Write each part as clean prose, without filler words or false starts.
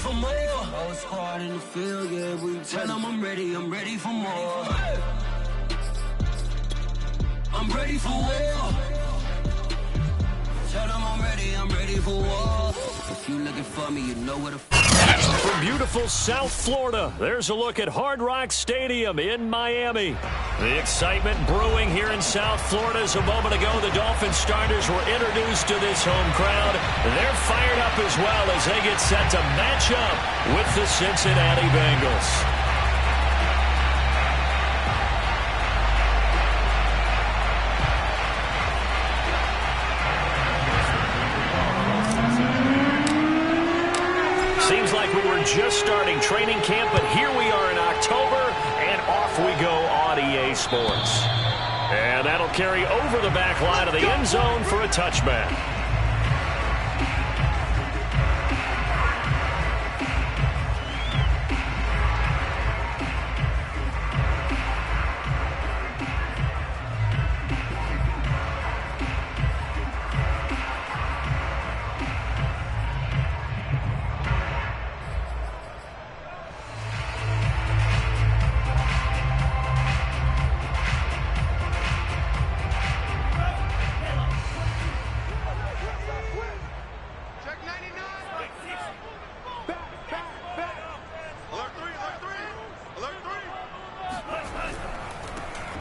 for more. Whole squad in the field, yeah, we tell them I'm ready for more. I'm ready for war. Tell them I'm ready for war. If you looking for me, you know where to find me. From beautiful South Florida, there's a look at Hard Rock Stadium in Miami. The excitement brewing here in South Florida as a moment ago the Dolphins starters were introduced to this home crowd. They're fired up as well as they get set to match up with the Cincinnati Bengals. Seems like we were just starting training camp, but here we are in October, and off we go on EA Sports. And that'll carry over the back line of the end zone for a touchback.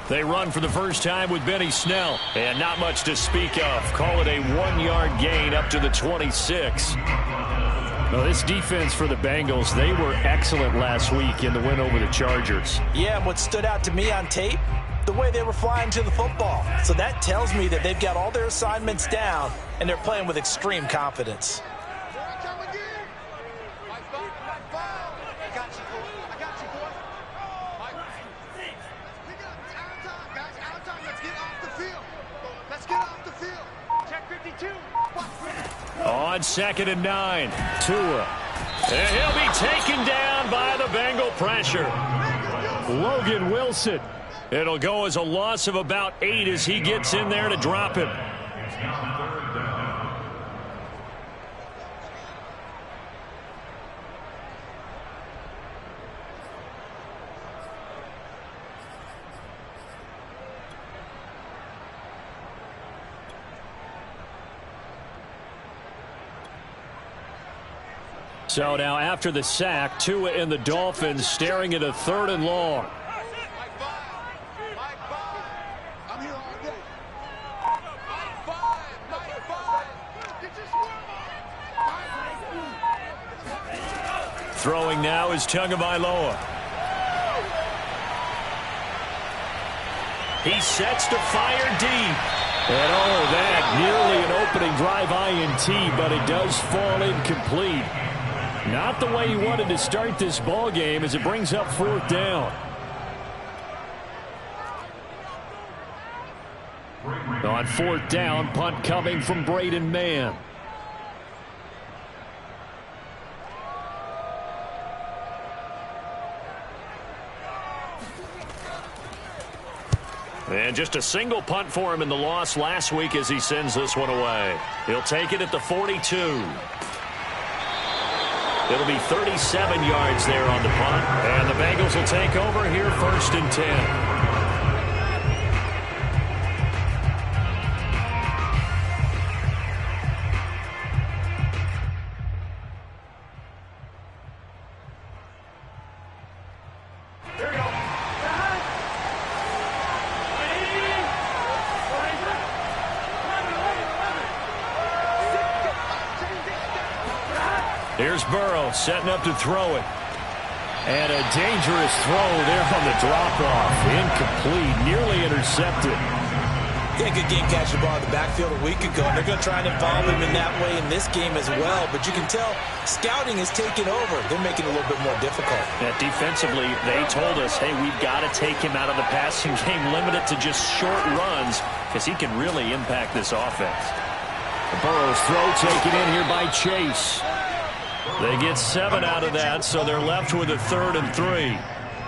They run for the first time with Benny Snell, and not much to speak of. Call it a 1-yard gain up to the 26. Well, this defense for the Bengals, they were excellent last week in the win over the Chargers. Yeah, and what stood out to me on tape, the way they were flying to the football. So that tells me that they've got all their assignments down, and they're playing with extreme confidence. On 2nd and 9, Tua. And he'll be taken down by the Bengal pressure. Logan Wilson. It'll go as a loss of about 8 as he gets in there to drop him. So now after the sack, Tua and the Dolphins staring at a 3rd and long. Throwing now is Tagovailoa. He sets to fire deep. And that nearly an opening drive INT, but it does fall incomplete. Not the way he wanted to start this ball game as it brings up 4th down. On 4th down, punt coming from Braden Mann. And just a single punt for him in the loss last week as he sends this one away. He'll take it at the 42. It'll be 37 yards there on the punt. And the Bengals will take over here 1st and 10. Here's Burrow setting up to throw it. And a dangerous throw there on the drop-off. Incomplete, nearly intercepted. Yeah, good game catching the ball in the backfield a week ago. And they're going to try and involve him in that way in this game as well. But you can tell scouting is taking over. They're making it a little bit more difficult. Yeah, defensively, they told us, hey, we've got to take him out of the passing game, limit it to just short runs, because he can really impact this offense. Burrow's throw taken in here by Chase. They get 7 out of that, so they're left with a 3rd and 3.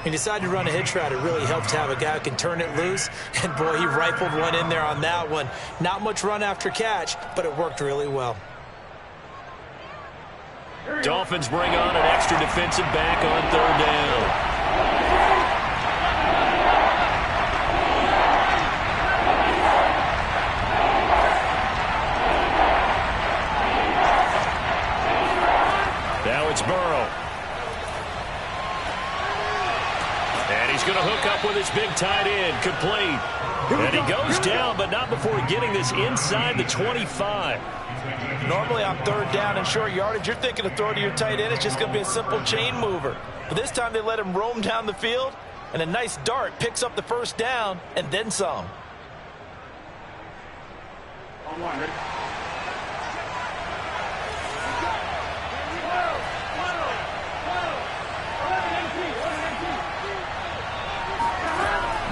He decided to run a hitch route. It really helped to have a guy who can turn it loose. And, boy, he rifled one in there on that one. Not much run after catch, but it worked really well. Dolphins bring on an extra defensive back on third down. Now it's Burrow. And he's going to hook up with his big tight end. Complete. And he goes down, but not before getting this inside the 25. Normally on third down and short yardage, you're thinking of throwing to your tight end. It's just going to be a simple chain mover. But this time they let him roam down the field, and a nice dart picks up the first down and then some.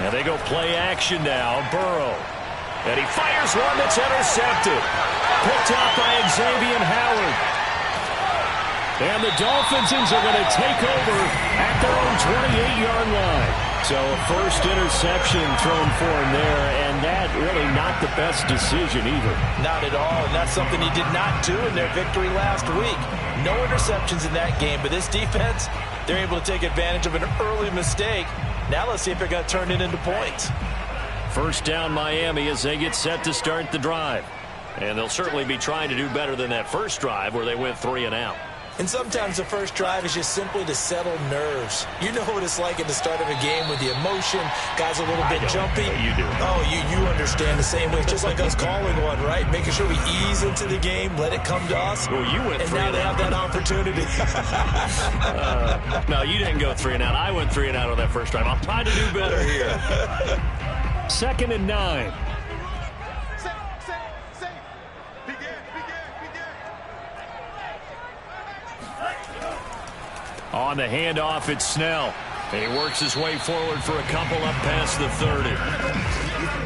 And they go play action now. Burrow. And he fires one that's intercepted. Picked up by Xavier Howard. And the Dolphins are going to take over at their own 28-yard line. So a first interception thrown for him there, and that really not the best decision either. Not at all, and that's something he did not do in their victory last week. No interceptions in that game, but this defense, they're able to take advantage of an early mistake. Now let's see if they're going to turn it into points. First down Miami as they get set to start the drive. And they'll certainly be trying to do better than that first drive where they went 3 and out. And sometimes the first drive is just simply to settle nerves. You know what it's like at the start of a game with the emotion. Guys a little bit jumpy. You do. Oh, you understand the same way. It's just like us calling one, right? Making sure we ease into the game, let it come to us. Well, you went 3 and out. And now they have that opportunity. No, you didn't go 3 and out. I went 3 and out on that first drive. I'll try to do better here. 2nd and 9. On the handoff, it's Snell. And he works his way forward for a couple up past the 30.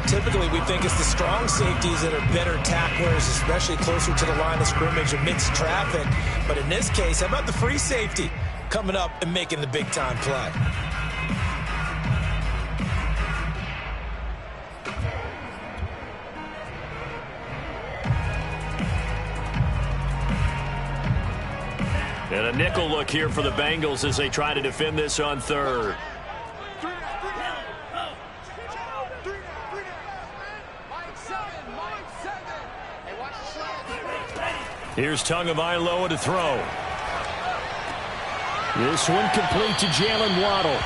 Typically, we think it's the strong safeties that are better tacklers, especially closer to the line of scrimmage amidst traffic. But in this case, how about the free safety coming up and making the big-time play? And a nickel look here for the Bengals as they try to defend this on third. Here's Tagovailoa to throw. This one complete to Jalen Waddle.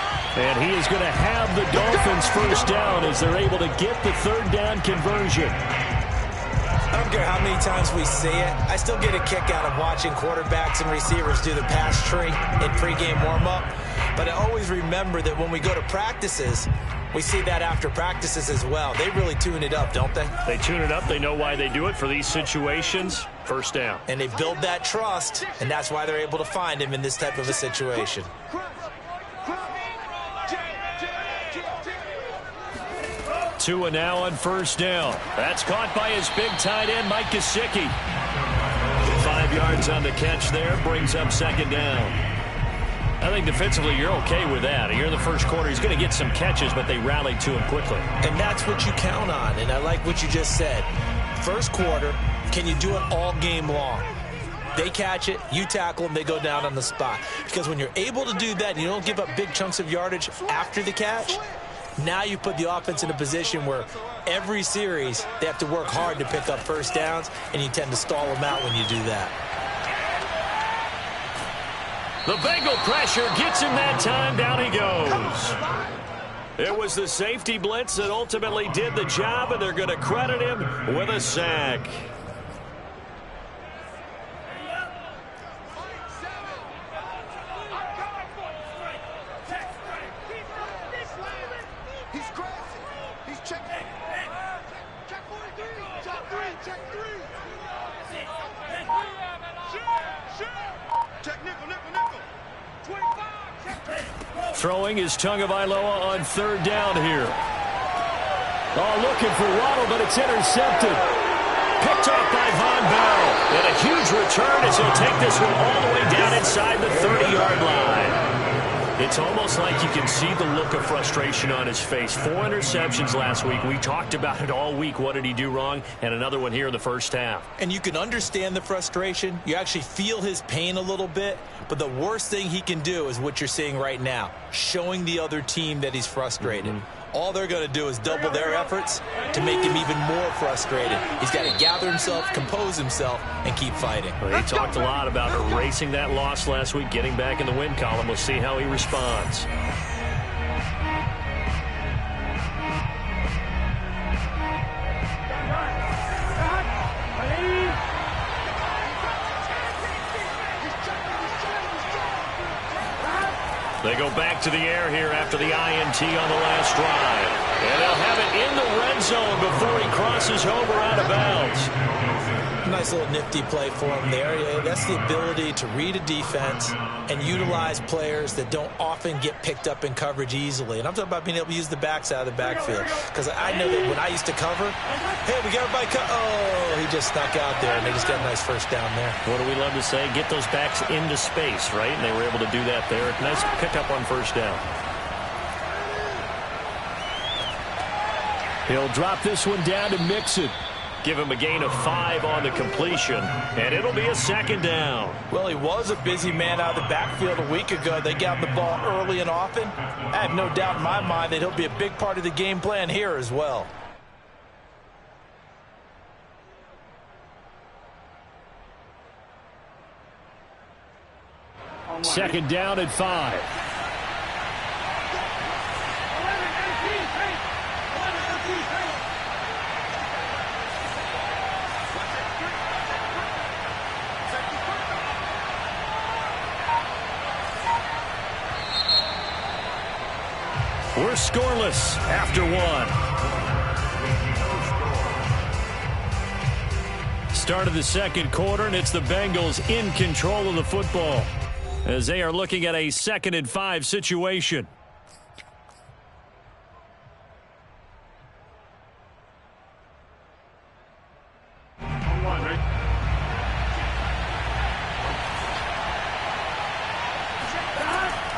And he is going to have the Dolphins first down as they're able to get the third down conversion. I don't care how many times we say it, I still get a kick out of watching quarterbacks and receivers do the pass tree in pregame warm-up. But I always remember that when we go to practices, we see that after practices as well. They really tune it up, don't they? They tune it up. They know why they do it for these situations. First down. And they build that trust, and that's why they're able to find him in this type of a situation. Tua now on first down. That's caught by his big tight end, Mike Gesicki. 5 yards on the catch there, brings up second down. I think defensively you're okay with that. Here in the first quarter, he's going to get some catches, but they rallied to him quickly. And that's what you count on, and I like what you just said. First quarter, can you do it all game long? They catch it, you tackle them, they go down on the spot. Because when you're able to do that, and you don't give up big chunks of yardage after the catch, now you put the offense in a position where every series they have to work hard to pick up first downs, and you tend to stall them out when you do that. The Bengal pressure gets him that time. Down he goes. It was the safety blitz that ultimately did the job, and they're going to credit him with a sack. Throwing is Tagovailoa on third down here. Oh, looking for Waddle, but it's intercepted. Picked off by Von Bell. And a huge return as he'll take this one all the way down inside the 30-yard line. It's almost like you can see the look of frustration on his face. 4 interceptions last week. We talked about it all week. What did he do wrong? And another one here in the first half. And you can understand the frustration. You actually feel his pain a little bit. But the worst thing he can do is what you're seeing right now, showing the other team that he's frustrated. All they're going to do is double their efforts to make him even more frustrated. He's got to gather himself, compose himself, and keep fighting. Well, he talked a lot about erasing that loss last week, getting back in the win column. We'll see how he responds. They go back to the air here after the INT on the last drive. And they'll have it in the red zone before he crosses over out of bounds. Nice little nifty play for him there. That's the ability to read a defense and utilize players that don't often get picked up in coverage easily. And I'm talking about being able to use the backs out of the backfield. Because I know that when I used to cover, hey, we got everybody oh, he just snuck out there, and they just got a nice first down there. What do we love to say? Get those backs into space, right? And they were able to do that there. Nice pickup on first down. He'll drop this one down to Mixon. Give him a gain of 5 on the completion, and it'll be a second down. Well, he was a busy man out of the backfield a week ago. They got the ball early and often. I have no doubt in my mind that he'll be a big part of the game plan here as well. Second down at 5. We're scoreless after 1. Start of the second quarter, and it's the Bengals in control of the football as they are looking at a 2nd and 5 situation.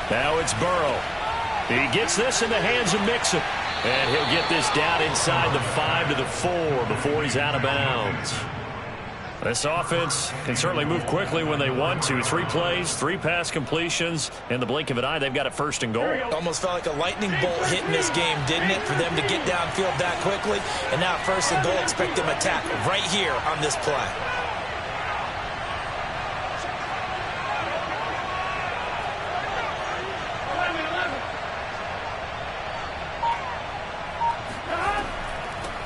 Now it's Burrow. He gets this in the hands of Mixon. And he'll get this down inside the 5 to the 4 before he's out of bounds. This offense can certainly move quickly when they want to. 3 plays, 3 pass completions. In the blink of an eye, they've got it 1st and goal. Almost felt like a lightning bolt hitting this game, didn't it, for them to get downfield that quickly? And now 1st and goal, expect them to attack right here on this play.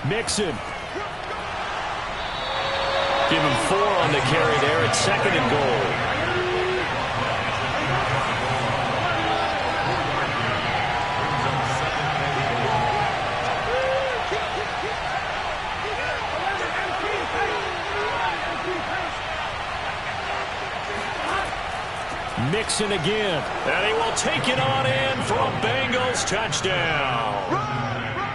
Mixon. Give him 4 on the carry there. It's 2nd and goal. Mixon again. And he will take it on in for a Bengals touchdown.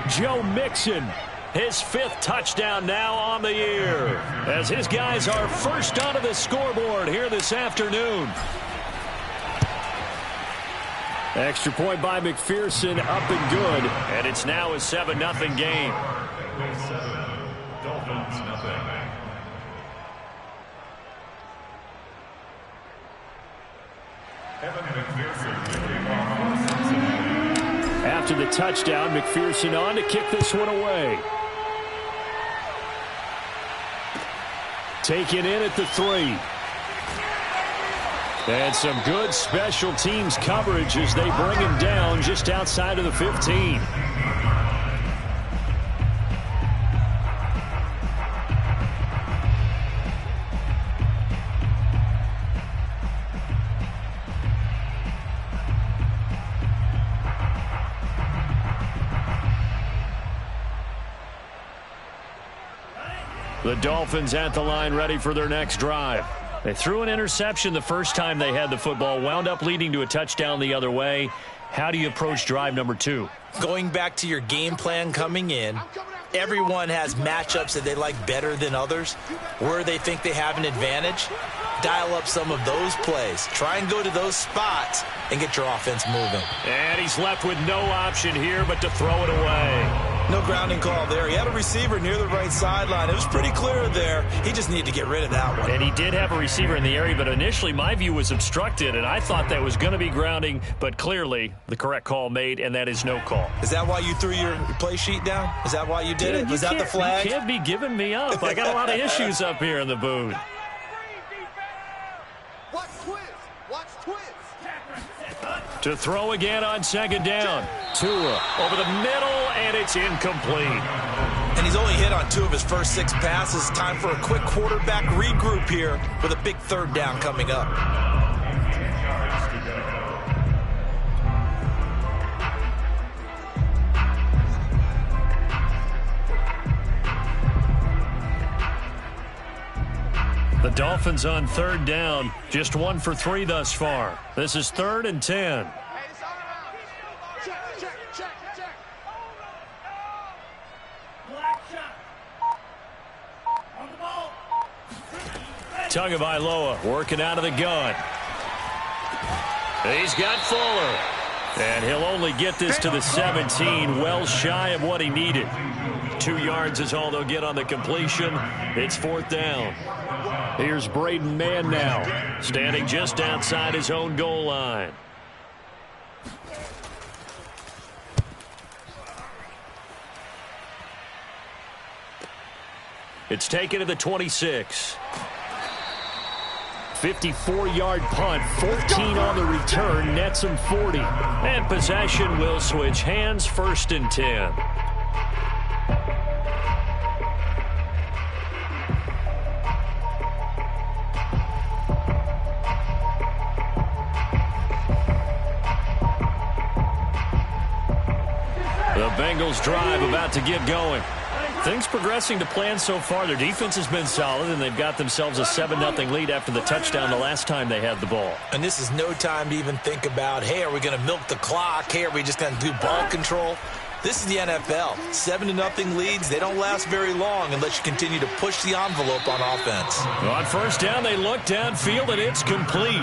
Joe Mixon. His 5th touchdown now on the year, as his guys are first onto the scoreboard here this afternoon. Extra point by McPherson, up and good, and it's now a 7-0 game. Dolphins, nothing. After the touchdown, McPherson on to kick this one away. Taken in at the 3. And some good special teams coverage as they bring him down just outside of the 15. The Dolphins at the line ready for their next drive. They threw an interception the first time they had the football, wound up leading to a touchdown the other way. How do you approach drive number 2? Going back to your game plan coming in, everyone has matchups that they like better than others, where they think they have an advantage. Dial up some of those plays. Try and go to those spots and get your offense moving. And he's left with no option here but to throw it away. No grounding call there. He had a receiver near the right sideline. It was pretty clear there. He just needed to get rid of that one. And he did have a receiver in the area, but initially my view was obstructed, and I thought that was going to be grounding, but clearly the correct call made, and that is no call. Is that why you threw your play sheet down? Is that why you did it? Was that the flag? You can't be giving me up. I got a lot of issues up here in the booth. Watch twins. Watch twins. To throw again on second down. Tua over the middle, and it's incomplete. And he's only hit on 2 of his first 6 passes. Time for a quick quarterback regroup here with a big third down coming up. The Dolphins on third down, just 1 for 3 thus far. This is 3rd and 10. Tagovailoa working out of the gun. He's got Fuller. And he'll only get this to the 17, well shy of what he needed. 2 yards is all they'll get on the completion. It's 4th down. Here's Braden Mann now, standing just outside his own goal line. It's taken to the 26. 54-yard punt, 14 on the return, nets him 40. And possession will switch hands, 1st and 10. The Bengals drive about to get going. Things progressing to plan so far. Their defense has been solid, and they've got themselves a 7-0 lead after the touchdown the last time they had the ball. And this is no time to even think about, hey, are we going to milk the clock? Hey, are we just going to do ball control? This is the NFL. 7-0 leads, they don't last very long unless you continue to push the envelope on offense. On first down, they look downfield, and it's complete.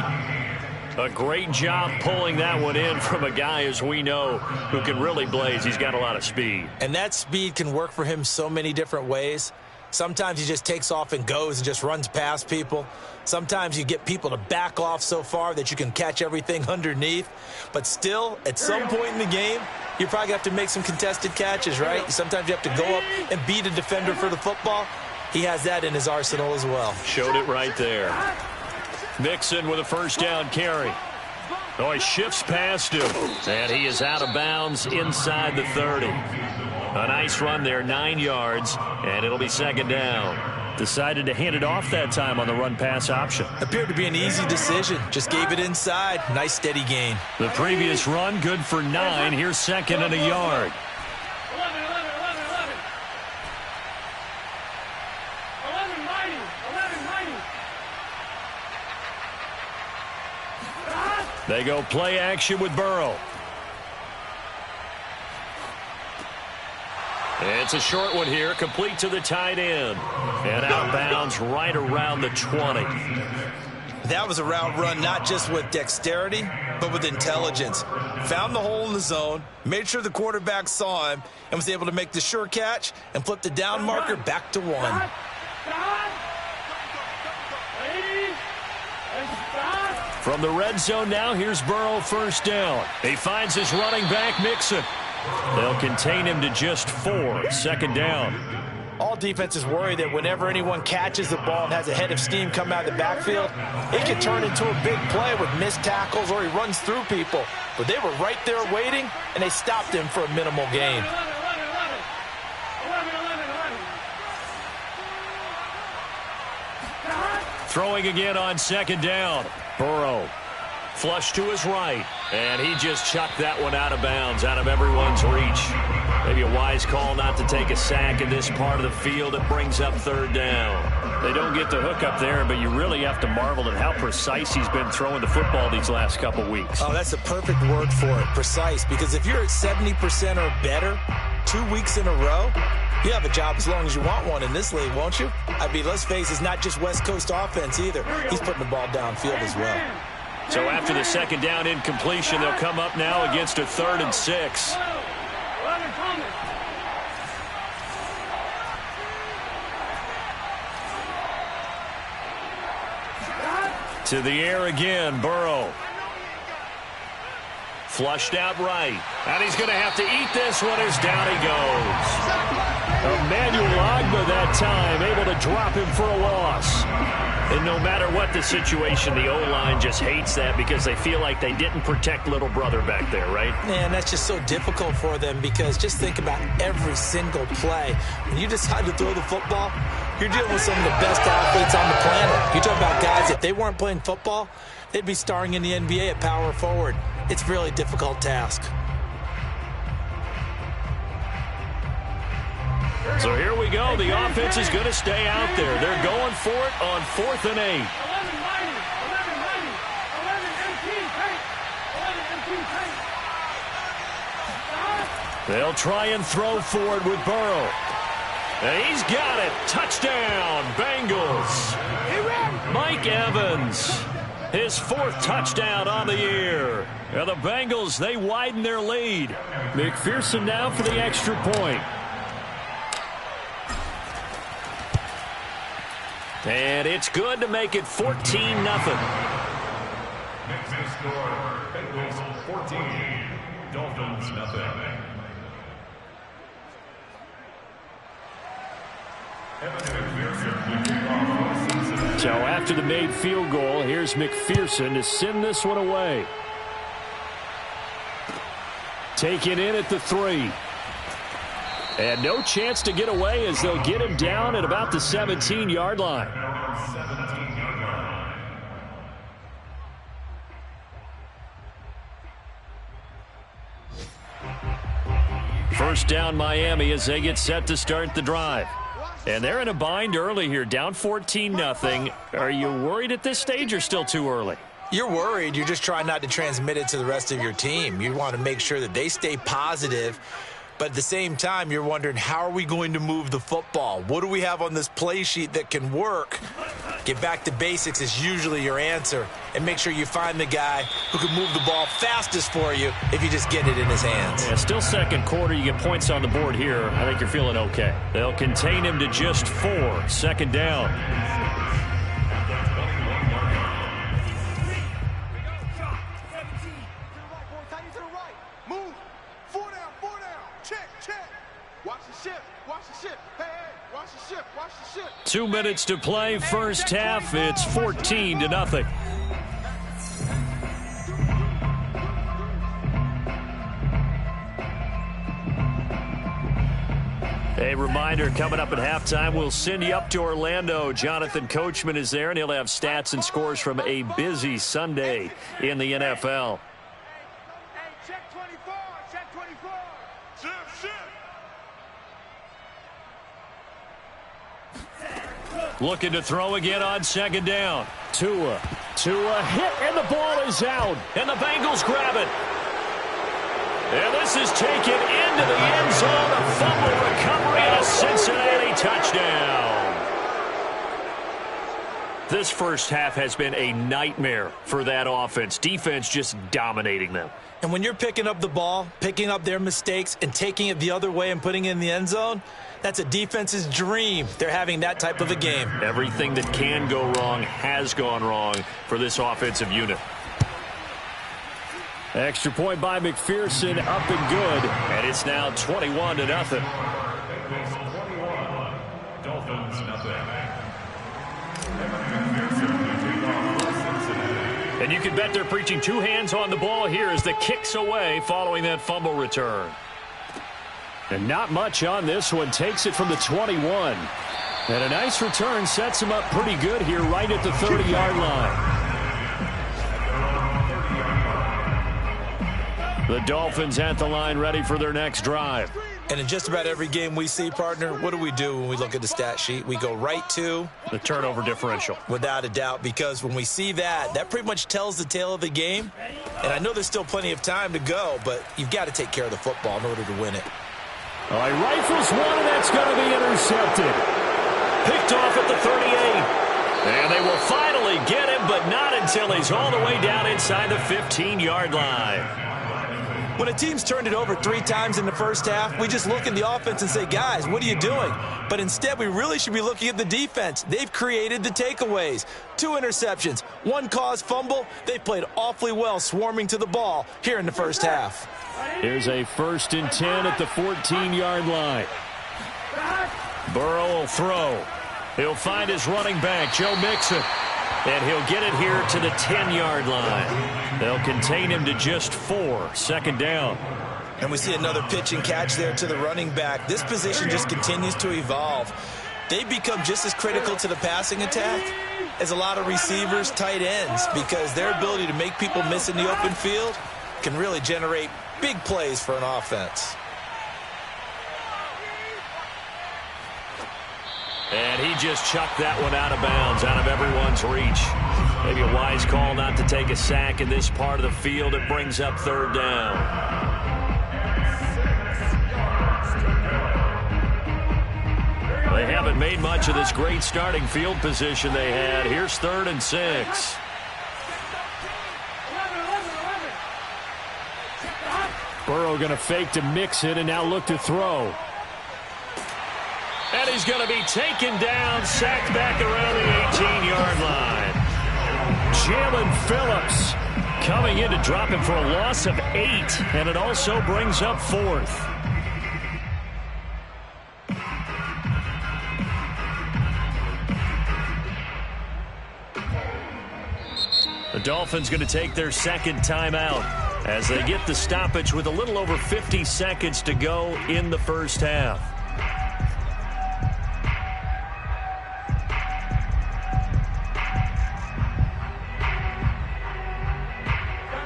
A great job pulling that one in from a guy, as we know, who can really blaze. He's got a lot of speed. And that speed can work for him so many different ways. Sometimes he just takes off and goes and just runs past people. Sometimes you get people to back off so far that you can catch everything underneath. But still, at some point in the game, you probably have to make some contested catches, right? Sometimes you have to go up and beat a defender for the football. He has that in his arsenal as well. Showed it right there. Mixon with a first down carry. Oh, he shifts past him. And he is out of bounds inside the 30. A nice run there, 9 yards, and it'll be 2nd down. Decided to hand it off that time on the run-pass option. Appeared to be an easy decision. Just gave it inside. Nice, steady gain. The previous run, good for 9. Here's 2nd and a yard. They go play action with Burrow. It's a short one here, complete to the tight end. And out of bounds right around the 20. That was a route run not just with dexterity, but with intelligence. Found the hole in the zone, made sure the quarterback saw him, and was able to make the sure catch and flip the down marker back to 1. From the red zone now, here's Burrow, first down. He finds his running back, Mixon. They'll contain him to just 4, 2nd down. All defenses worry that whenever anyone catches the ball and has a head of steam come out of the backfield, it can turn into a big play with missed tackles or he runs through people. But they were right there waiting, and they stopped him for a minimal gain. Throwing again on 2nd down. Burrow flush to his right, and he just chucked that one out of bounds, out of everyone's reach. Maybe a wise call not to take a sack in this part of the field. It brings up 3rd down. They don't get the hook up there, but you really have to marvel at how precise he's been throwing the football these last couple weeks. Oh, that's a perfect word for it, precise, because if you're at 70% or better 2 weeks in a row, You have a job as long as you want one in this league, won't you? I mean, let's face it, it's not just West Coast offense either. He's putting the ball downfield as well. So after the second down incompletion, they'll come up now against a 3rd and 6. To the air again, Burrow. Flushed out right. And he's going to have to eat this one as down he goes. Emmanuel Ogbah that time, able to drop him for a loss. And no matter what the situation, the O-line just hates that because they feel like they didn't protect little brother back there, right? Man, that's just so difficult for them because just think about every single play. When you decide to throw the football, you're dealing with some of the best athletes on the planet. You talk about guys, if they weren't playing football, they'd be starring in the NBA at power forward. It's a really difficult task. So here we go. The offense is going to stay out there. They're going for it on 4th and 8. They'll try and throw forward with Burrow. And he's got it. Touchdown, Bengals. Mike Evans, his 4th touchdown on the year. And the Bengals, they widen their lead. McPherson now for the extra point. And it's good to make it 14-0. Next score, Bengals 14, Dolphins nothing. So after the made field goal, here's McPherson to send this one away. Taken in at the 3. And no chance to get away as they'll get him down at about the 17-yard line. First down Miami as they get set to start the drive. And they're in a bind early here, down 14-0. Are you worried at this stage or still too early? You're worried. You're just trying not to transmit it to the rest of your team. You want to make sure that they stay positive. But at the same time, you're wondering, how are we going to move the football? What do we have on this play sheet that can work? Get back to basics is usually your answer. And make sure you find the guy who can move the ball fastest for you if you just get it in his hands. Yeah, still second quarter. You get points on the board here. I think you're feeling okay. They'll contain him to just 4. Second down. Watch the ship. Hey, watch the ship. Watch the ship. 2 minutes to play, first half. It's 14-0. A reminder, coming up at halftime, we'll send you up to Orlando. Jonathan Coachman is there, and he'll have stats and scores from a busy Sunday in the NFL. Hey, check 24. Check 24. Ship. Looking to throw again on second down. Tua hit, and the ball is out. And the Bengals grab it. And this is taken into the end zone. A fumble recovery and a Cincinnati touchdown. This first half has been a nightmare for that offense. Defense just dominating them. And when you're picking up the ball, picking up their mistakes, and taking it the other way and putting it in the end zone, that's a defense's dream. They're having that type of a game. Everything that can go wrong has gone wrong for this offensive unit. Extra point by McPherson, up and good. And it's now 21-0. Dolphins nothing. And you can bet they're preaching 2 hands on the ball here as the kick's away following that fumble return. And not much on this one. Takes it from the 21. And a nice return sets him up pretty good here right at the 30-yard line. The Dolphins at the line ready for their next drive. And in just about every game we see, partner, what do we do when we look at the stat sheet? We go right to the turnover differential. Without a doubt, because when we see that, that pretty much tells the tale of the game. And I know there's still plenty of time to go, but you've got to take care of the football in order to win it. Oh, he rifles one, and that's going to be intercepted. Picked off at the 38. And they will finally get him, but not until he's all the way down inside the 15-yard line. When a team's turned it over 3 times in the first half, we just look at the offense and say, guys, what are you doing? But instead, we really should be looking at the defense. They've created the takeaways. 2 interceptions, 1 caused fumble. They played awfully well swarming to the ball here in the first half. Here's a 1st and 10 at the 14-yard line. Burrow will throw. He'll find his running back, Joe Mixon. And he'll get it here to the 10-yard line. They'll contain him to just 4, 2nd down. And we see another pitch and catch there to the running back. This position just continues to evolve. They've become just as critical to the passing attack as a lot of receivers, tight ends, because their ability to make people miss in the open field can really generate big plays for an offense. And he just chucked that one out of bounds, out of everyone's reach. Maybe a wise call not to take a sack in this part of the field. It brings up 3rd down. They haven't made much of this great starting field position they had. Here's 3rd and 6. Burrow going to fake to mix it and now look to throw. And he's going to be taken down, sacked back around the 18-yard line. Jalen Phillips coming in to drop him for a loss of 8, and it also brings up 4th. The Dolphins going to take their 2nd timeout as they get the stoppage with a little over 50 seconds to go in the first half.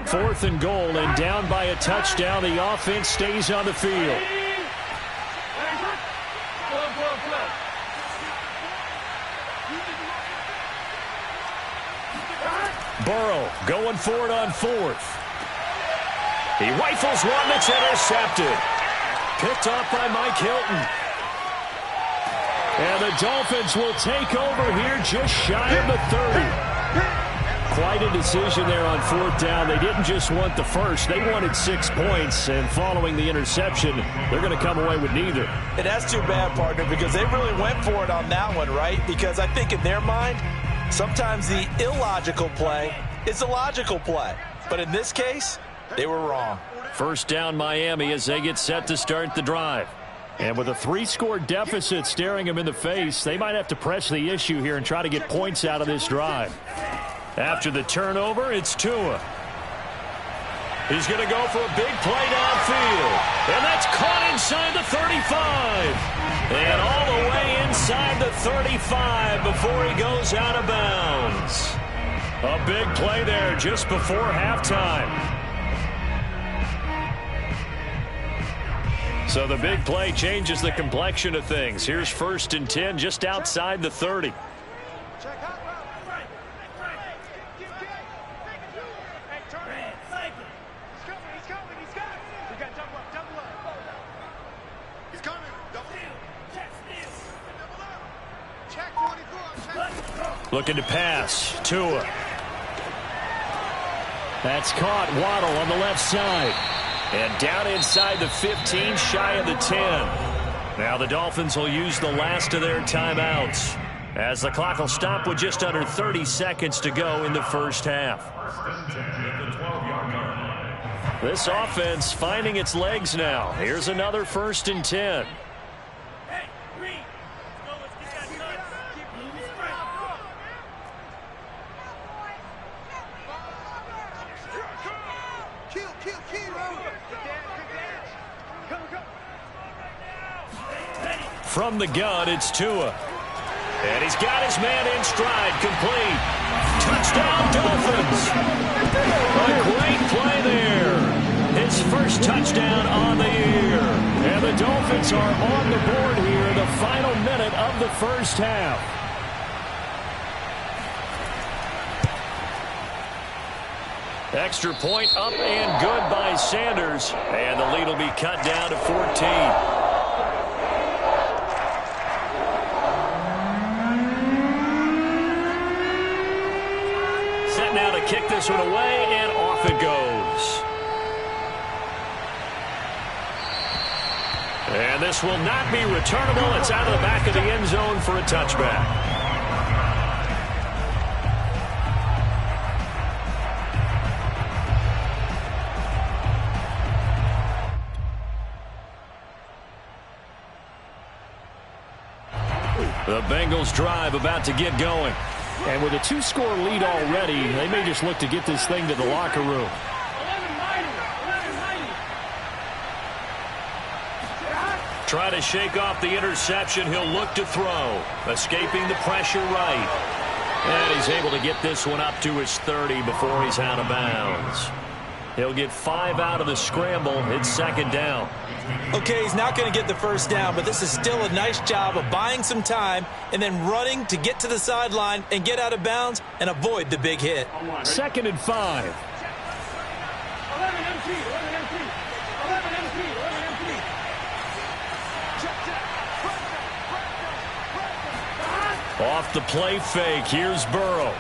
4th and goal, and down by a touchdown. The offense stays on the field. Burrow going for it on 4th. He rifles one that's intercepted. Picked off by Mike Hilton. And the Dolphins will take over here just shy of the 30. Quite a decision there on 4th down. They didn't just want the first. They wanted 6 points, and following the interception, they're going to come away with neither. And that's too bad, partner, because they really went for it on that one, right? Because I think in their mind, sometimes the illogical play is a logical play. But in this case, they were wrong. 1st down Miami as they get set to start the drive. And with a 3-score deficit staring them in the face, they might have to press the issue here and try to get points out of this drive. After the turnover, it's Tua. He's going to go for a big play downfield. And that's caught inside the 35. And all the way inside the 35 before he goes out of bounds. A big play there just before halftime. So the big play changes the complexion of things. Here's 1st and 10 just outside the 30. Looking to pass. Tua. That's caught. Waddle on the left side. And down inside the 15, shy of the 10. Now the Dolphins will use the last of their timeouts, as the clock will stop with just under 30 seconds to go in the first half. This offense finding its legs now. Here's another 1st and 10. From the gun, it's Tua. And he's got his man in stride, complete. Touchdown, Dolphins. A great play there. His first touchdown on the year. And the Dolphins are on the board here in the final minute of the first half. Extra point up and good by Sanders. And the lead will be cut down to 14. this one away, and off it goes. And this will not be returnable. It's out of the back of the end zone for a touchback. The Bengals drive about to get going. And with a 2-score lead already, they may just look to get this thing to the locker room. Try to shake off the interception. He'll look to throw. Escaping the pressure right. And he's able to get this one up to his 30 before he's out of bounds. He'll get 5 out of the scramble. It's second down. Okay, he's not going to get the first down, but this is still a nice job of buying some time and then running to get to the sideline and get out of bounds and avoid the big hit. 2nd and 5. Off the play fake. Here's Burrow.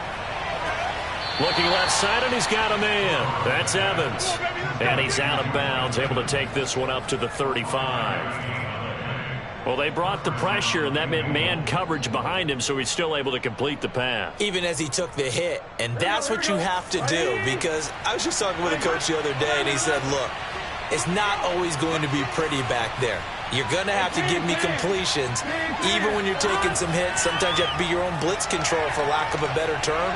Looking left side, and he's got a man. That's Evans. And he's out of bounds, able to take this one up to the 35. Well, they brought the pressure, and that meant man coverage behind him, so he's still able to complete the pass. Even as he took the hit, and that's what you have to do, because I was just talking with a coach the other day, and he said, look, it's not always going to be pretty back there. You're going to have to give me completions, even when you're taking some hits. Sometimes you have to be your own blitz control, for lack of a better term.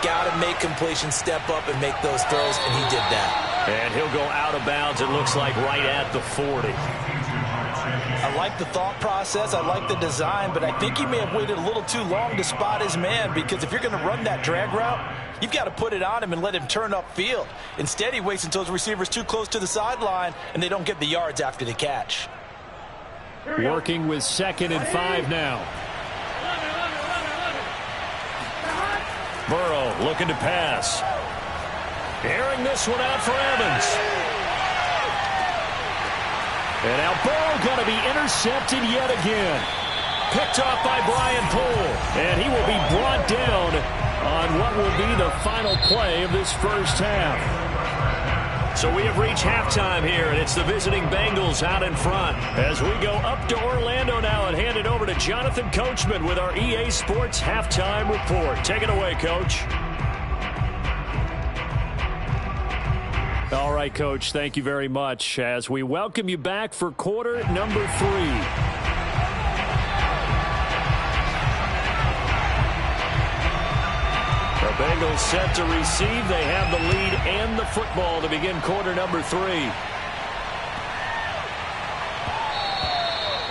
Got to make completions, step up, and make those throws, and he did that. And he'll go out of bounds, it looks like, right at the 40. I like the thought process. I like the design, but I think he may have waited a little too long to spot his man, because if you're going to run that drag route, you've got to put it on him and let him turn upfield. Instead, he waits until his receiver's too close to the sideline, and they don't get the yards after the catch. Working with 2nd and 5 now. Burrow looking to pass. Airing this one out for Evans. And now Burrow going to be intercepted yet again. Picked off by Brian Poole. And he will be brought down on what will be the final play of this first half. So we have reached halftime here, and it's the visiting Bengals out in front. As we go up to Orlando now and hand it over to Jonathan Coachman with our EA Sports Halftime Report. Take it away, Coach. All right, Coach, thank you very much as we welcome you back for quarter number 3. The Bengals set to receive. They have the lead and the football to begin quarter number 3.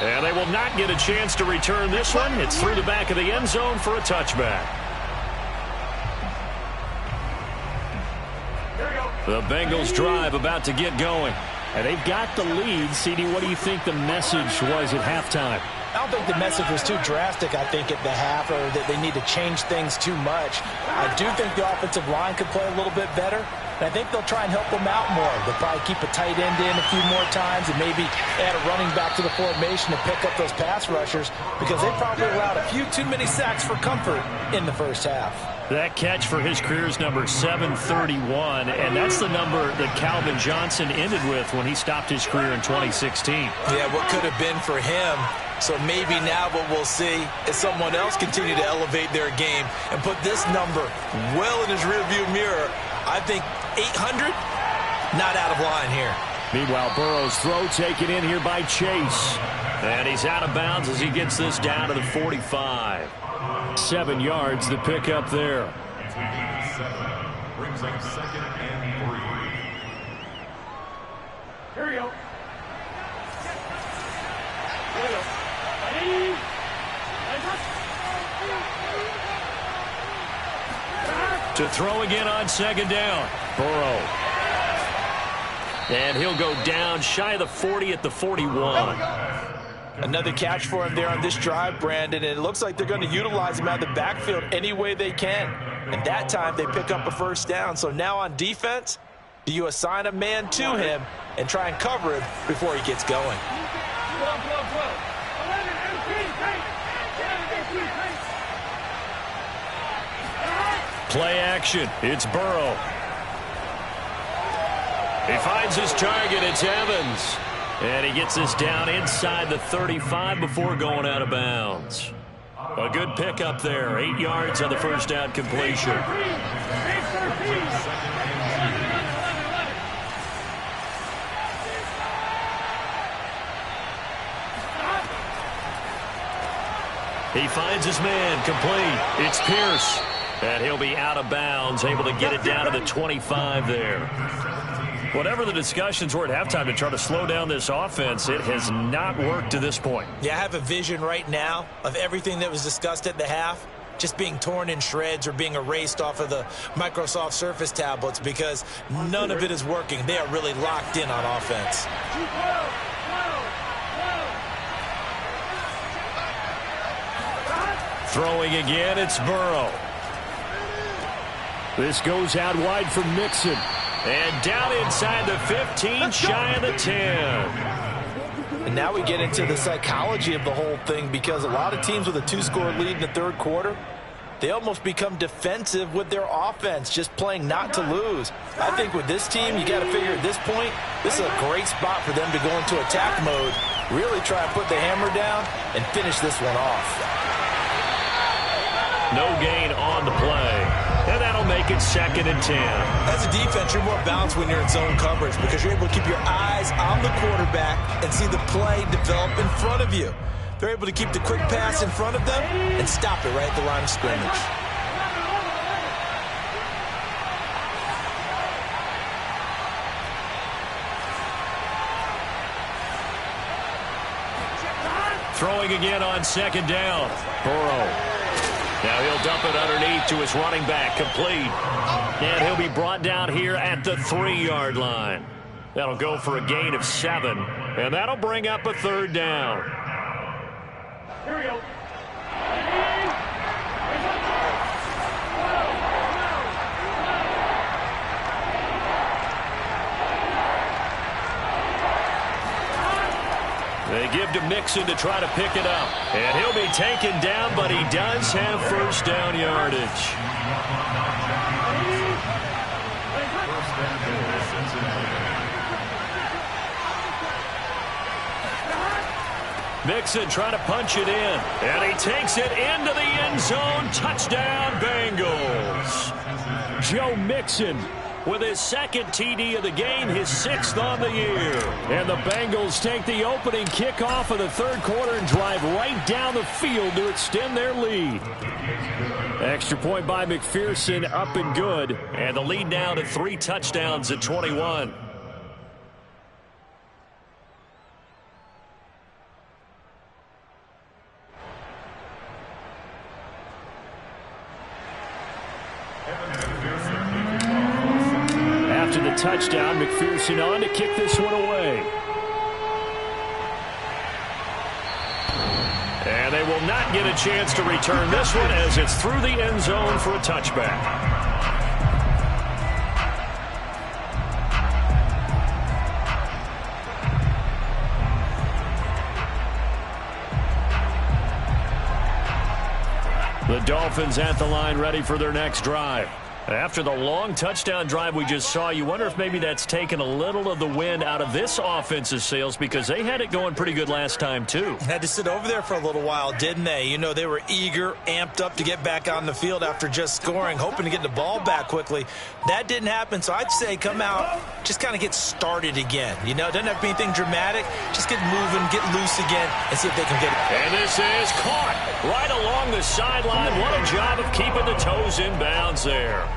And they will not get a chance to return this one. It's through the back of the end zone for a touchback. The Bengals drive about to get going. And they've got the lead. CD, what do you think the message was at halftime? I don't think the message was too drastic, I think, at the half, or that they need to change things too much. I do think the offensive line could play a little bit better, and I think they'll try and help them out more. They'll probably keep a tight end in a few more times and maybe add a running back to the formation to pick up those pass rushers, because they probably allowed a few too many sacks for comfort in the first half. That catch for his career is number 731, and that's the number that Calvin Johnson ended with when he stopped his career in 2016. Yeah, what could have been for him. So maybe now what we'll see is someone else continue to elevate their game and put this number well in his rearview mirror. I think 800, not out of line here. Meanwhile, Burrow's throw taken in here by Chase. And he's out of bounds as he gets this down to the 45. 7 yards, the pickup there. Brings up 2nd and 3. Here we go. To throw again on 2nd down. Burrow. And he'll go down shy of the 40 at the 41. Another catch for him there on this drive, Brandon, and it looks like they're going to utilize him out of the backfield any way they can. And that time they pick up a first down. So now on defense, do you assign a man to him and try and cover him before he gets going? Play action. It's Burrow. He finds his target. It's Evans. And he gets this down inside the 35 before going out of bounds. A good pickup there. 8 yards on the first down completion. He finds his man, complete. It's Pierce. And he'll be out of bounds, able to get it down to the 25 there. Whatever the discussions were at halftime to try to slow down this offense, it has not worked to this point. Yeah, I have a vision right now of everything that was discussed at the half just being torn in shreds or being erased off of the Microsoft Surface tablets because none of it is working. They are really locked in on offense. Throwing again, it's Burrow. This goes out wide for Mixon. And down inside the 15, shy of the 10. And now we get into the psychology of the whole thing because a lot of teams with a 2-score lead in the third quarter, they almost become defensive with their offense, just playing not to lose. I think with this team, you got to figure at this point, this is a great spot for them to go into attack mode, really try and put the hammer down and finish this one off. No gain on the play. And that'll make it 2nd and 10. As a defense, you're more balanced when you're in zone coverage because you're able to keep your eyes on the quarterback and see the play develop in front of you. They're able to keep the quick pass in front of them and stop it right at the line of scrimmage. Throwing again on 2nd down. Burrow. Now he'll dump it underneath to his running back, complete. And he'll be brought down here at the 3-yard line. That'll go for a gain of 7, and that'll bring up a 3rd down. Here we go. They give to Mixon to try to pick it up. And he'll be taken down, but he does have first down yardage. Mixon trying to punch it in. And he takes it into the end zone. Touchdown, Bengals. Joe Mixon with his 2nd TD of the game, his 6th on the year. And the Bengals take the opening kickoff of the third quarter and drive right down the field to extend their lead. Extra point by McPherson, up and good. And the lead now to 3 touchdowns at 21. After the touchdown, McPherson on to kick this one away. And they will not get a chance to return this one as it's through the end zone for a touchback. The Dolphins at the line ready for their next drive. After the long touchdown drive we just saw, you wonder if maybe that's taken a little of the wind out of this offense's sails because they had it going pretty good last time too. Had to sit over there for a little while, didn't they? You know, they were eager, amped up to get back on the field after just scoring, hoping to get the ball back quickly. That didn't happen, so I'd say come out, just kind of get started again. You know, it doesn't have to be anything dramatic. Just get moving, get loose again, and see if they can get it. And this is caught right along the sideline. What a job of keeping the toes in bounds there.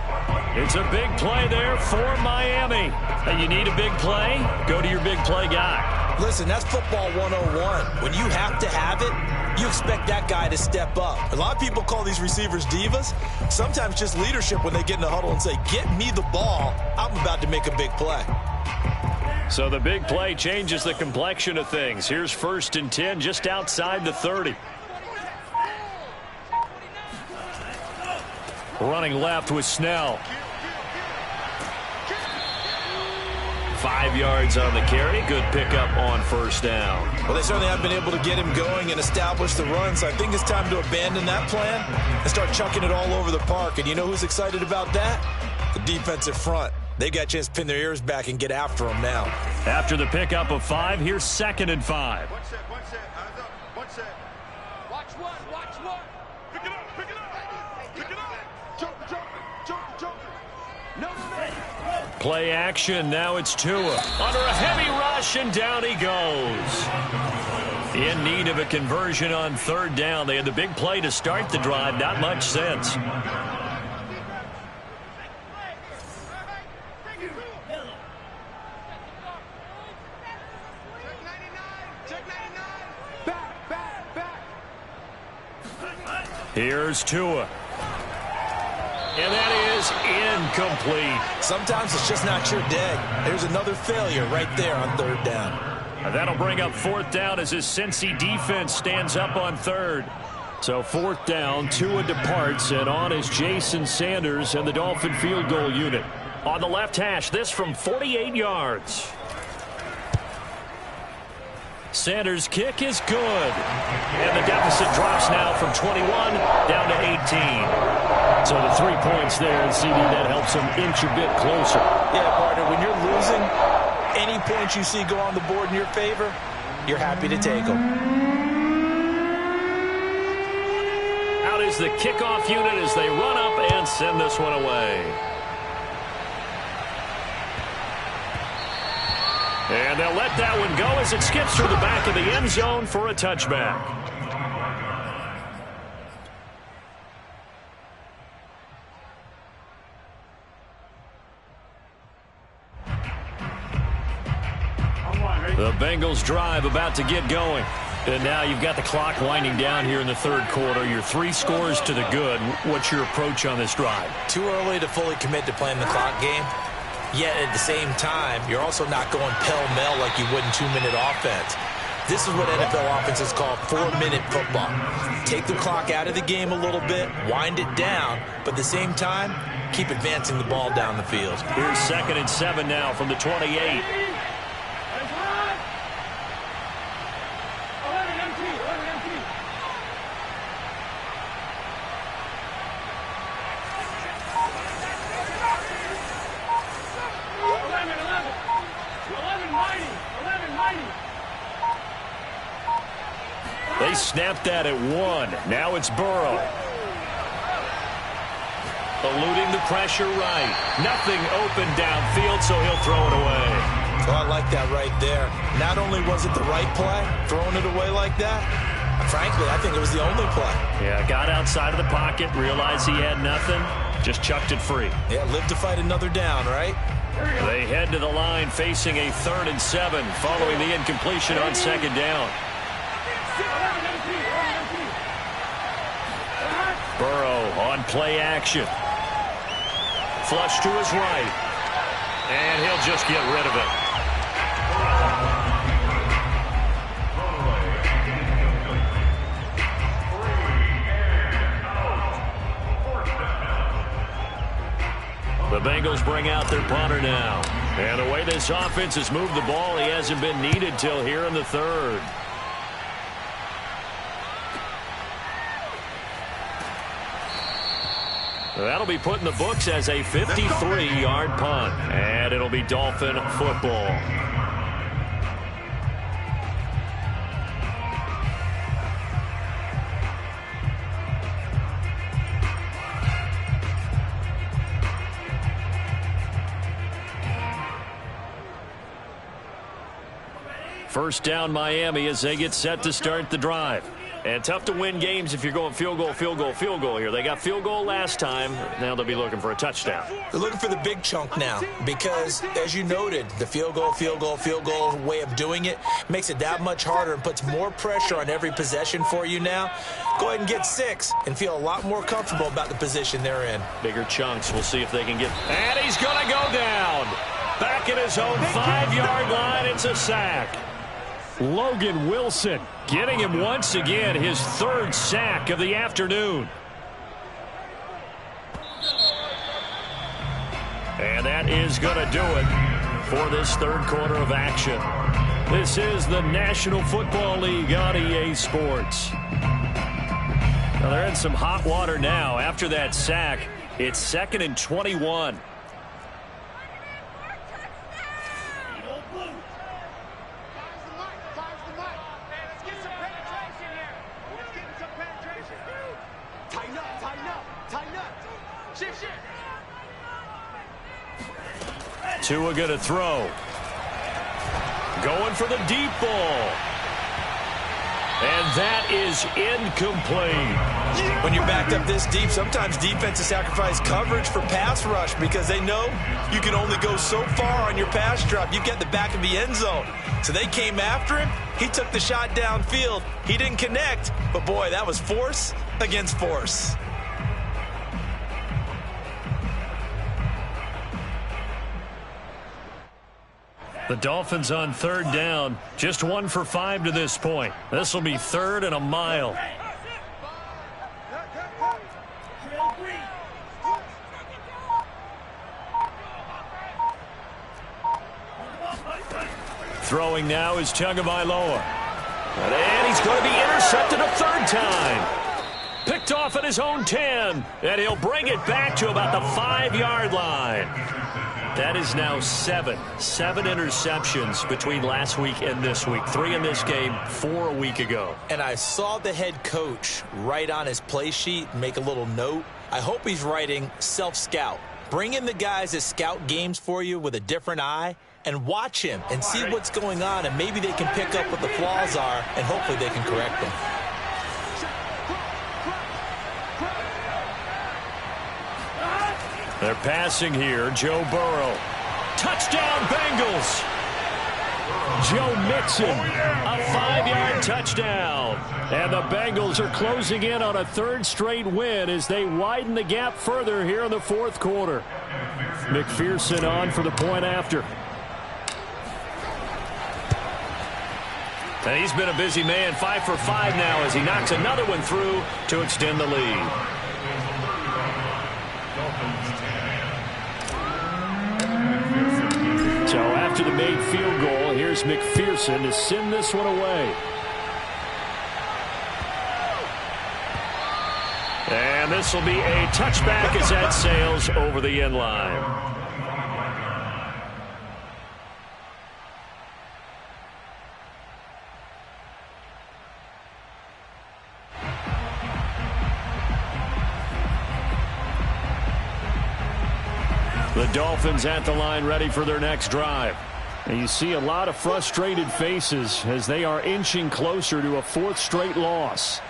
It's a big play there for Miami. And you need a big play? Go to your big play guy. Listen, that's football 101. When you have to have it, you expect that guy to step up. A lot of people call these receivers divas. Sometimes just leadership when they get in the huddle and say, get me the ball. I'm about to make a big play. So the big play changes the complexion of things. Here's 1st and 10 just outside the 30. Running left with Snell. 5 yards on the carry. Good pickup on first down. Well, they certainly have been able to get him going and establish the run, so I think it's time to abandon that plan and start chucking it all over the park. And you know who's excited about that? The defensive front. They got a chance to pin their ears back and get after him now. After the pickup of 5, here's 2nd and 5. One set, eyes up, one set. Watch one. Pick it up. Joker. No mistake. Play action, now it's Tua. Under a heavy rush, and down he goes. In need of a conversion on 3rd down. They had the big play to start the drive, not much sense. Here's Tua. And that is incomplete. Sometimes it's just not your day. There's another failure right there on 3rd down. That'll bring up 4th down as his Cincy defense stands up on 3rd. So 4th down, Tua departs, and on is Jason Sanders and the Dolphin field goal unit. On the left hash, this from 48 yards. Sanders' kick is good. And the deficit drops now from 21 down to 18. So the 3 points there, and CD, that helps them inch a bit closer. Yeah, partner, when you're losing, any points you see go on the board in your favor, you're happy to take them. Out is the kickoff unit as they run up and send this one away. And they'll let that one go as it skips through the back of the end zone for a touchback. The Bengals drive about to get going. And now you've got the clock winding down here in the 3rd quarter. You're 3 scores to the good. What's your approach on this drive? Too early to fully commit to playing the clock game. Yet at the same time, you're also not going pell-mell like you would in 2-minute offense. This is what NFL offenses call 4-minute football. Take the clock out of the game a little bit, wind it down, but at the same time, keep advancing the ball down the field. Here's 2nd and 7 now from the 28. They snapped that at 1. Now it's Burrow. Eluding the pressure right. Nothing open downfield, so he'll throw it away. Oh, I like that right there. Not only was it the right play, throwing it away like that, frankly, I think it was the only play. Yeah, got outside of the pocket, realized he had nothing, just chucked it free. Yeah, live to fight another down, right? They head to the line facing a 3rd and 7 following the incompletion on 2nd down. Burrow on play action. Flush to his right. And he'll just get rid of it. The Bengals bring out their punter now. And the way this offense has moved the ball, he hasn't been needed till here in the 3rd. That'll be put in the books as a 53-yard punt. And it'll be Dolphin football. First down Miami as they get set to start the drive. And tough to win games if you're going field goal here. They got field goal last time. Now they'll be looking for a touchdown. They're looking for the big chunk now because, as you noted, the field goal way of doing it makes it that much harder and puts more pressure on every possession for you now. Go ahead and get 6 and feel a lot more comfortable about the position they're in. Bigger chunks. We'll see if they can get... And he's going to go down. Back at his own 5-yard line. It's a sack. Logan Wilson getting him once again his 3rd sack of the afternoon. And that is going to do it. for this third quarter of action. This is the National Football League on EA Sports. Now they're in some hot water now. After that sack, it's 2nd and 21. Tua going to throw. Going for the deep ball. And that is incomplete. When you're backed up this deep, sometimes defenses sacrifice coverage for pass rush because they know you can only go so far on your pass drop. You get the back of the end zone. So they came after him. He took the shot downfield. He didn't connect. But, boy, that was force against force. The Dolphins on 3rd down, just 1 for 5 to this point. This will be 3rd and a mile. Throwing now is Jugg. And he's going to be intercepted a 3rd time. Picked off at his own 10, and he'll bring it back to about the 5-yard line. That is now 7 interceptions between last week and this week. 3 in this game, 4 a week ago. And I saw the head coach write on his play sheet and make a little note. I hope he's writing self-scout. Bring in the guys that scout games for you with a different eye and watch him and see what's going on, and maybe they can pick up what the flaws are, and hopefully they can correct them. They're passing here. Joe Burrow. Touchdown, Bengals. Joe Mixon, a 5-yard touchdown. And the Bengals are closing in on a 3rd straight win as they widen the gap further here in the 4th quarter. McPherson on for the point after. And he's been a busy man, 5 for 5 now as he knocks another one through to extend the lead. So after the made field goal, here's McPherson to send this one away. And this will be a touchback as that sails over the end line. The Dolphins at the line ready for their next drive. And you see a lot of frustrated faces as they are inching closer to a 4th straight loss.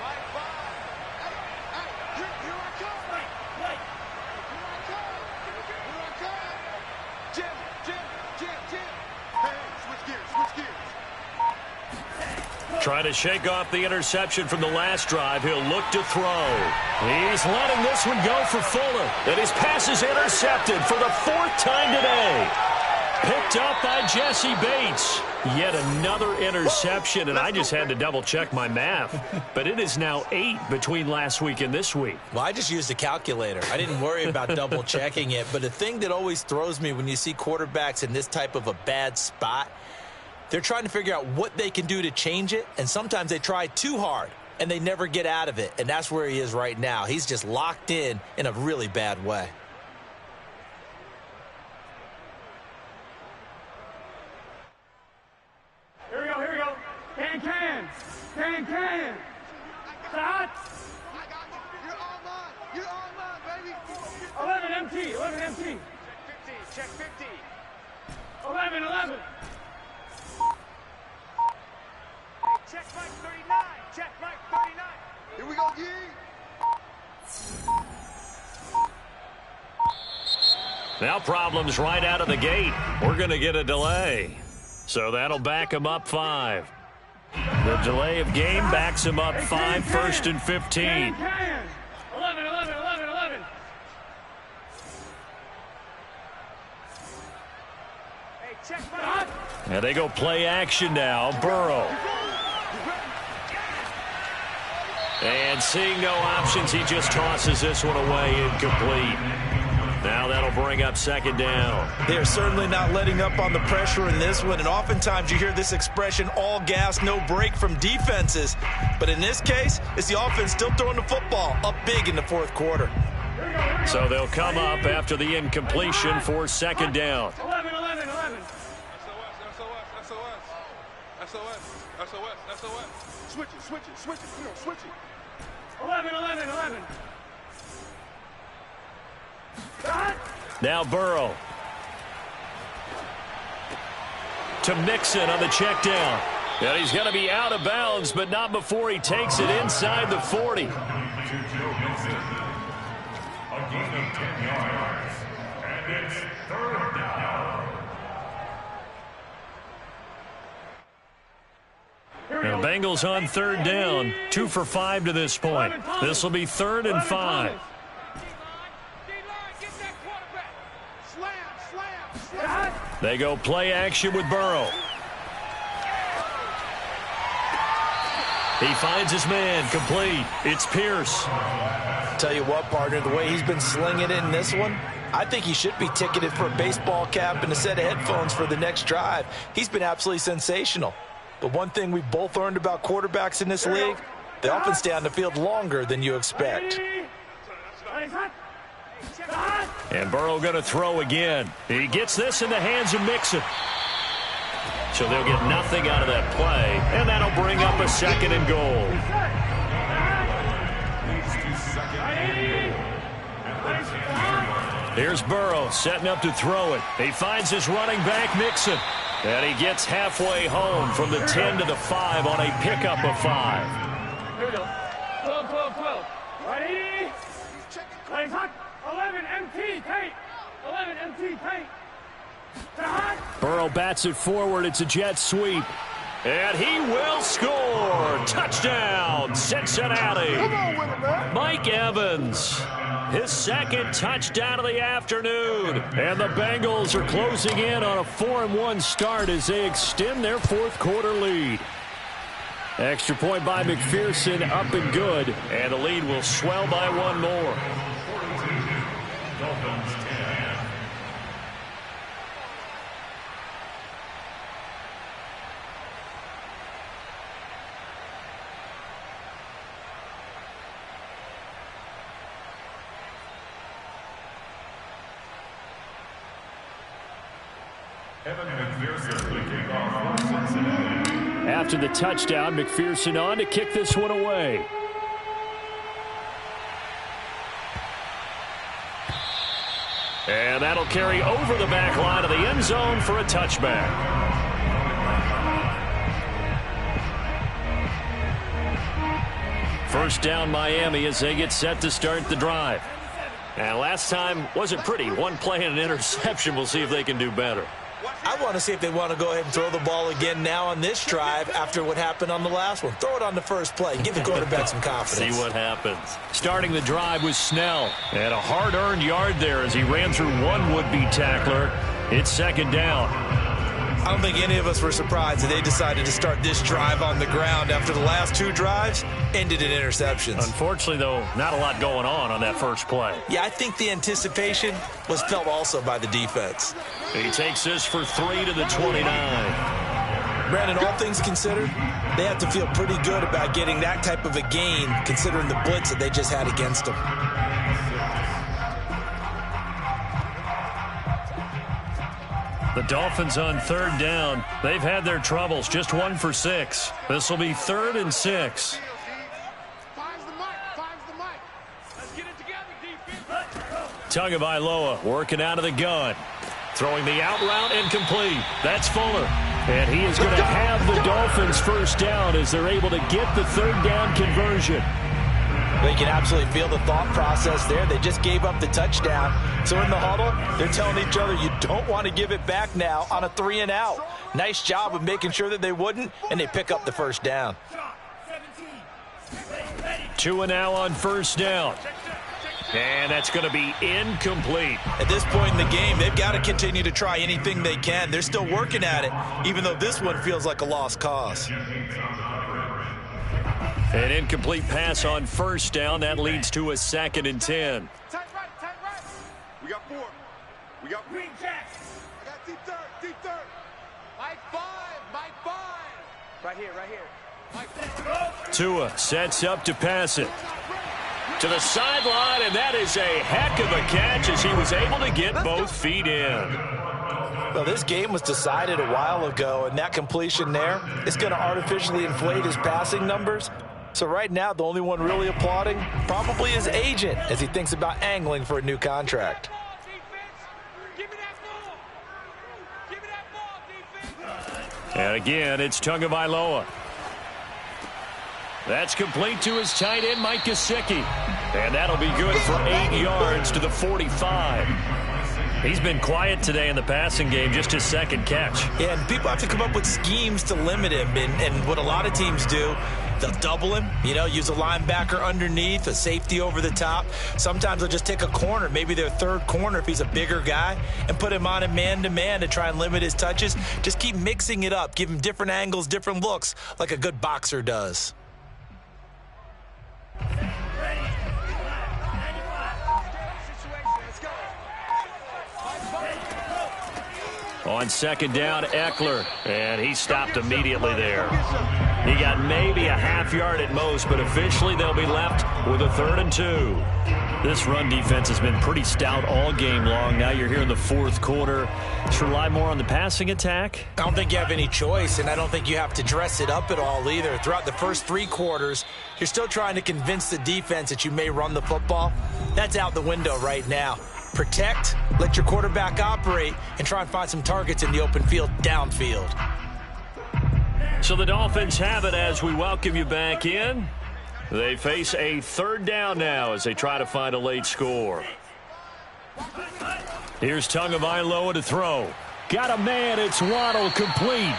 Trying to shake off the interception from the last drive. He'll look to throw. He's letting this one go for Fuller. And his pass is intercepted for the 4th time today. Picked up by Jesse Bates. Yet another interception, and I just had to double-check my math. But it is now 8 between last week and this week. Well, I just used a calculator. I didn't worry about double-checking it. But the thing that always throws me when you see quarterbacks in this type of a bad spot, they're trying to figure out what they can do to change it, and sometimes they try too hard, and they never get out of it, and that's where he is right now. He's just locked in a really bad way. Here we go. Can. Stop. You're all mine, baby. 11 empty. 15, check 50. 11. Check Mike 39. Here we go, Yee. Now problems right out of the gate. We're going to get a delay. So that'll back him up 5. The delay of game backs him up 5, 1st and 15. 11. Hey, check Mike. And they go play action now. Burrow. And seeing no options, he just tosses this one away incomplete. Now that'll bring up second down. They are certainly not letting up on the pressure in this one, and oftentimes you hear this expression, all gas, no break from defenses. But in this case, it's the offense still throwing the football up big in the fourth quarter. So they'll come up after the incompletion for second down. 11, 11, 11. SOS. Switch it. You know, switch it. 11, 11, 11. Now Burrow. To Mixon on the check down. And he's going to be out of bounds, but not before he takes it inside the 40. A gain of 10 yards. And it's third down. The Bengals on third down. 2 for 5 to this point. This will be 3rd and 5. They go play action with Burrow. He finds his man, complete. It's Pierce. Tell you what, partner, the way he's been slinging it in this one, I think he should be ticketed for a baseball cap and a set of headphones for the next drive. He's been absolutely sensational. But one thing we both learned about quarterbacks in this league, they often stay on the field longer than you expect. And Burrow going to throw again. He gets this in the hands of Mixon. So they'll get nothing out of that play, and that'll bring up a 2nd and goal. Here's Burrow setting up to throw it. He finds his running back, Mixon. And he gets halfway home from the 10 to the 5 on a pickup of 5. Here we go. 12. Ready? 11 MT, tight. 11 MT, tight. Burrow bats it forward. It's a jet sweep. And he will score. Touchdown, Cincinnati. Come on with it, man. Mike Evans, his 2nd touchdown of the afternoon. And the Bengals are closing in on a 4-1 start as they extend their 4th quarter lead. Extra point by McPherson, up and good. And the lead will swell by 1 more. Dolphins 10. After the touchdown, McPherson on to kick this one away. And that'll carry over the back line of the end zone for a touchback. First down Miami as they get set to start the drive. And last time wasn't pretty. One play and an interception. We'll see if they can do better. I want to see if they want to go ahead and throw the ball again now on this drive after what happened on the last one. Throw it on the first play. Give the quarterback some confidence. See what happens. Starting the drive was Snell. And a hard-earned yard there as he ran through one would-be tackler. It's 2nd down. I don't think any of us were surprised that they decided to start this drive on the ground after the last 2 drives ended in interceptions. Unfortunately, though, not a lot going on that first play. Yeah, I think the anticipation was felt also by the defense. He takes this for 3 to the 29. Brandon, all things considered, they have to feel pretty good about getting that type of a gain considering the blitz that they just had against them. The Dolphins on 3rd down. They've had their troubles. Just 1 for 6. This will be 3rd and 6. Tagovailoa working out of the gun. Throwing the out route incomplete. That's Fuller. And he is going to have the Dolphins first down as they're able to get the 3rd down conversion. They can absolutely feel the thought process there. They just gave up the touchdown. So in the huddle, they're telling each other, you don't want to give it back now on a 3-and-out. Nice job of making sure that they wouldn't, and they pick up the first down. 2 and now on first down. And that's going to be incomplete. At this point in the game, they've got to continue to try anything they can. They're still working at it, even though this one feels like a lost cause. An incomplete pass on first down. That leads to a 2nd and 10. Tight right. We got 4. Right here, right here. Tua sets up to pass it to the sideline, and that is a heck of a catch as he was able to get both feet in. Well, this game was decided a while ago, and that completion there is going to artificially inflate his passing numbers. So right now, the only one really applauding probably his agent as he thinks about angling for a new contract. And again, it's Tagovailoa. That's complete to his tight end, Mike Gesicki. And that'll be good for 8 yards to the 45. He's been quiet today in the passing game, just his second catch. Yeah, and people have to come up with schemes to limit him. And what a lot of teams do, they'll double him, use a linebacker underneath, a safety over the top. Sometimes they'll just take a corner, maybe their third corner if he's a bigger guy, and put him on a man-to-man to try and limit his touches. Just keep mixing it up, give him different angles, different looks, like a good boxer does. On second down, Eckler, and he stopped immediately there. He got maybe a half yard at most, but officially they'll be left with a 3rd and 2. This run defense has been pretty stout all game long. Now you're here in the fourth quarter. Should rely more on the passing attack? I don't think you have any choice, and I don't think you have to dress it up at all either. Throughout the first 3 quarters, you're still trying to convince the defense that you may run the football. That's out the window right now. Protect, let your quarterback operate, and try and find some targets in the open field downfield. So the Dolphins have it as we welcome you back in. They face a 3rd down now as they try to find a late score. Here's Tagovailoa to throw. Got a man, it's Waddle, complete.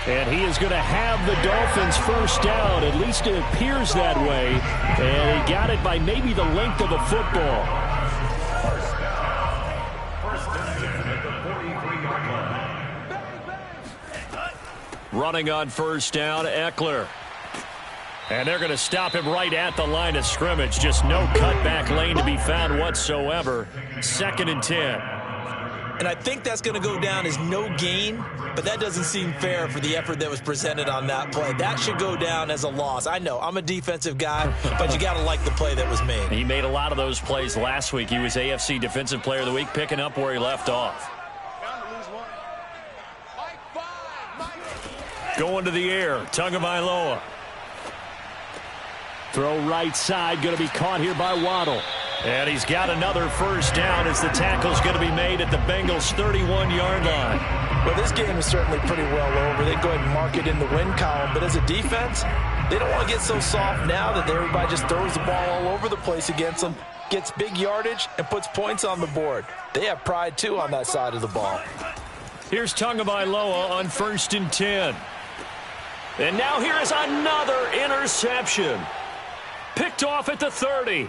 And he is going to have the Dolphins first down. At least it appears that way. And he got it by maybe the length of a football. Running on first down, Eckler. And they're going to stop him right at the line of scrimmage. Just no cutback lane to be found whatsoever. 2nd and 10. And I think that's going to go down as no gain, but that doesn't seem fair for the effort that was presented on that play. That should go down as a loss. I know, I'm a defensive guy, but you got to like the play that was made. He made a lot of those plays last week. He was AFC Defensive Player of the Week, picking up where he left off. Going to the air, Tagovailoa. Throw right side, going to be caught here by Waddle. And he's got another first down as the tackle's going to be made at the Bengals' 31-yard line. Well, this game is certainly pretty well over. They go ahead and mark it in the win column. But as a defense, they don't want to get so soft now that everybody just throws the ball all over the place against them, gets big yardage, and puts points on the board. They have pride, too, on that side of the ball. Here's Tagovailoa on 1st and 10. And now here is another interception. Picked off at the 30.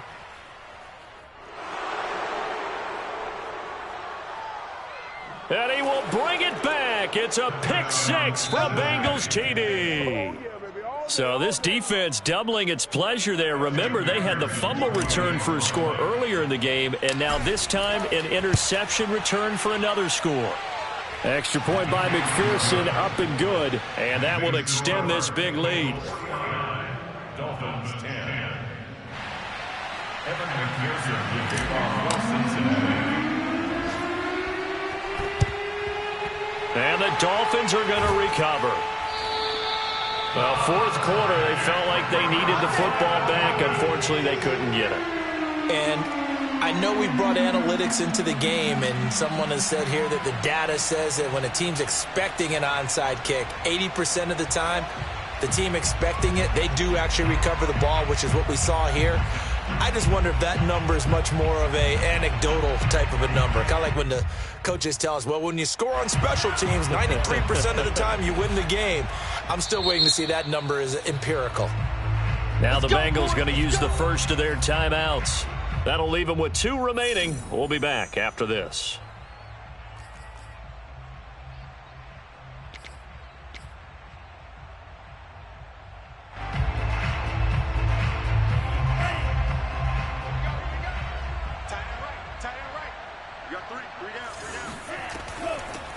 And he will bring it back. It's a pick 6 from Bengals TD. So this defense doubling its pleasure there. Remember, they had the fumble return for a score earlier in the game, and now this time an interception return for another score. Extra point by McPherson, up and good, and that will extend this big lead. Dolphins 10. Evan McPherson will kick off Cincinnati. And the Dolphins are going to recover. Well, fourth quarter, they felt like they needed the football back. Unfortunately, they couldn't get it. And I know we brought analytics into the game, and someone has said here that the data says that when a team's expecting an onside kick, 80% of the time, the team expecting it, they do actually recover the ball, which is what we saw here. I just wonder if that number is much more of a anecdotal type of a number. Kind of like when the coaches tell us, well, when you score on special teams, 93% of the time you win the game. I'm still waiting to see that number is empirical. Now the Bengals going to use the first of their timeouts. That'll leave them with 2 remaining. We'll be back after this.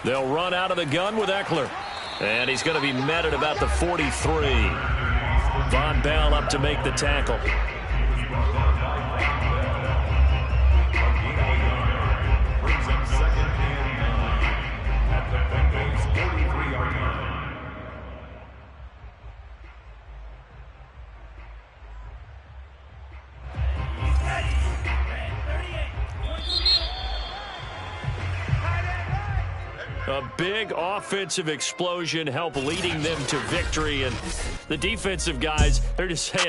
They'll run out of the gun with Eckler. And he's going to be met at about the 43. Von Bell up to make the tackle. Brings up 2nd and 9 at the Bengals 43-yard line. A big offensive explosion helped leading them to victory. And the defensive guys, they're just saying,